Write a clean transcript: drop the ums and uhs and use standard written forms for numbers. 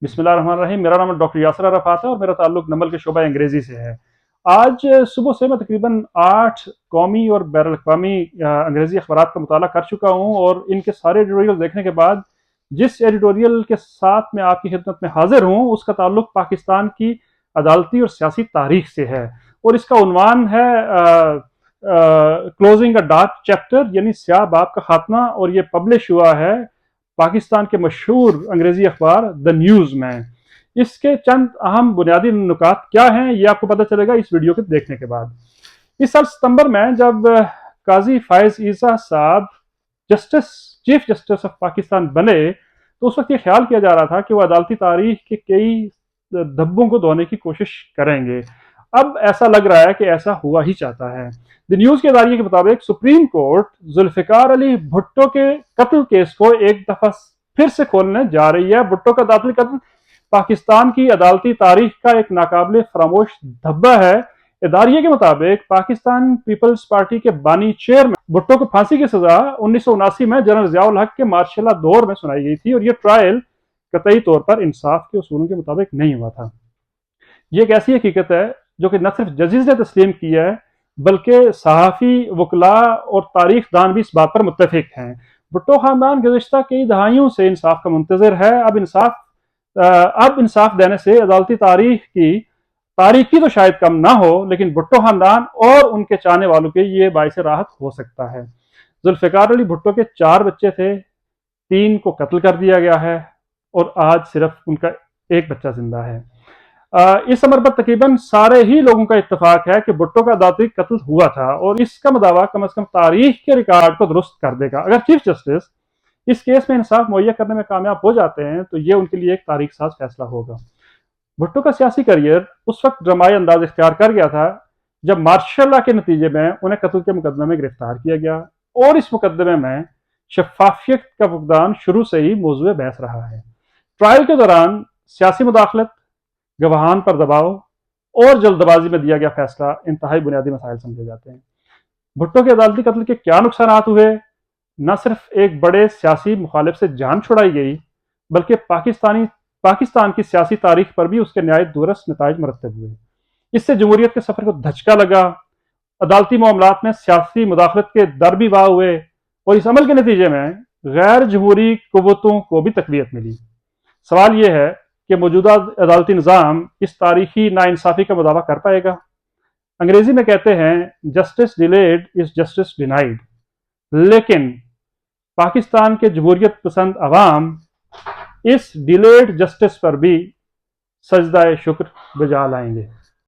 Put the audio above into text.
بسم اللہ الرحمن الرحیم۔ میرا نام ڈاکٹر یاسر عرفات ہے اور میرا تعلق نمل کے شعبہ انگریزی سے ہے۔ آج صبح سے میں تقریباً 8 قومی اور بین الاقوامی انگریزی اخبارات کا مطالعہ کر چکا ہوں، اور ان کے سارے ایڈیٹوریل دیکھنے کے بعد جس ایڈیٹوریل کے ساتھ میں آپ کی خدمت میں حاضر ہوں اس کا تعلق پاکستان کی عدالتی اور سیاسی تاریخ سے ہے، اور اس کا عنوان ہے کلوزنگ اے ڈارک چیپٹر، یعنی سیاہ باب کا خاتمہ، اور یہ پبلش ہوا ہے پاکستان کے مشہور انگریزی اخبار دا نیوز میں۔ اس کے چند اہم بنیادی نکات کیا ہیں یہ آپ کو پتہ چلے گا اس ویڈیو کے دیکھنے کے بعد۔ اس سال ستمبر میں جب قاضی فائز عیسیٰ صاحب چیف جسٹس آف پاکستان بنے تو اس وقت یہ خیال کیا جا رہا تھا کہ وہ عدالتی تاریخ کے کئی دھبوں کو دھونے کی کوشش کریں گے۔ اب ایسا لگ رہا ہے کہ ایسا ہوا ہی چاہتا ہے۔ دی نیوز کے ادارے کے مطابق سپریم کورٹ ذوالفقار علی بھٹو کے قتل کیس کو ایک دفعہ پھر سے کھولنے جا رہی ہے۔ بھٹو کا عدالتی قتل پاکستان کی عدالتی تاریخ کا ایک ناقابل فراموش دھبا ہے۔ اداریے کے مطابق پاکستان پیپلز پارٹی کے بانی چیئرمین بھٹو کو پھانسی کی سزا 1979 میں جنرل ضیاء الحق کے مارشل لا دور میں سنائی گئی تھی، اور یہ ٹرائل قطعی طور پر انصاف کے اصولوں کے مطابق نہیں ہوا تھا۔ یہ ایک ایسی حقیقت ہے جو کہ نہ صرف ججز نے تسلیم کی ہے بلکہ صحافی، وکلاء اور تاریخ دان بھی اس بات پر متفق ہیں۔ بھٹو خاندان گزشتہ کئی دہائیوں سے انصاف کا منتظر ہے۔ اب انصاف دینے سے عدالتی تاریخ کی تو شاید کم نہ ہو، لیکن بھٹو خاندان اور ان کے چاہنے والوں کے یہ باعث راحت ہو سکتا ہے۔ ذوالفقار علی بھٹو کے 4 بچے تھے، 3 کو قتل کر دیا گیا ہے اور آج صرف ان کا ایک بچہ زندہ ہے۔ اس امر پر تقریباً سارے ہی لوگوں کا اتفاق ہے کہ بھٹو کا عدالتی قتل ہوا تھا، اور اس کا مداوع کم از کم تاریخ کے ریکارڈ کو درست کر دے گا۔ اگر چیف جسٹس اس کیس میں انصاف مہیا کرنے میں کامیاب ہو جاتے ہیں تو یہ ان کے لیے ایک تاریخ ساز فیصلہ ہوگا۔ بھٹو کا سیاسی کیریئر اس وقت ڈرامائی انداز اختیار کر گیا تھا جب مارشل لا کے نتیجے میں انہیں قتل کے مقدمے میں گرفتار کیا گیا، اور اس مقدمے میں شفافیت کا فقدان شروع سے ہی موضوع بحث رہا ہے۔ ٹرائل کے دوران سیاسی مداخلت، گواہان پر دباؤ اور جلد بازی میں دیا گیا فیصلہ انتہائی بنیادی مسائل سمجھے جاتے ہیں۔ بھٹو کے عدالتی قتل کے کیا نقصانات ہوئے؟ نہ صرف ایک بڑے سیاسی مخالف سے جان چھڑائی گئی بلکہ پاکستان کی سیاسی تاریخ پر بھی اس کے نہایت دورس نتائج مرتب ہوئے۔ اس سے جمہوریت کے سفر کو دھچکا لگا، عدالتی معاملات میں سیاسی مداخلت کے در بھی واہ ہوئے، اور اس عمل کے نتیجے میں غیر جمہوری قوتوں کو بھی تقویت ملی۔ سوال یہ ہے کہ موجودہ عدالتی نظام اس تاریخی ناانصافی کا مداوع کر پائے گا؟ انگریزی میں کہتے ہیں جسٹس ڈیلیڈ از جسٹس ڈینائیڈ، لیکن پاکستان کے جمہوریت پسند عوام اس ڈیلیڈ جسٹس پر بھی سجدہ شکر بجا لائیں گے۔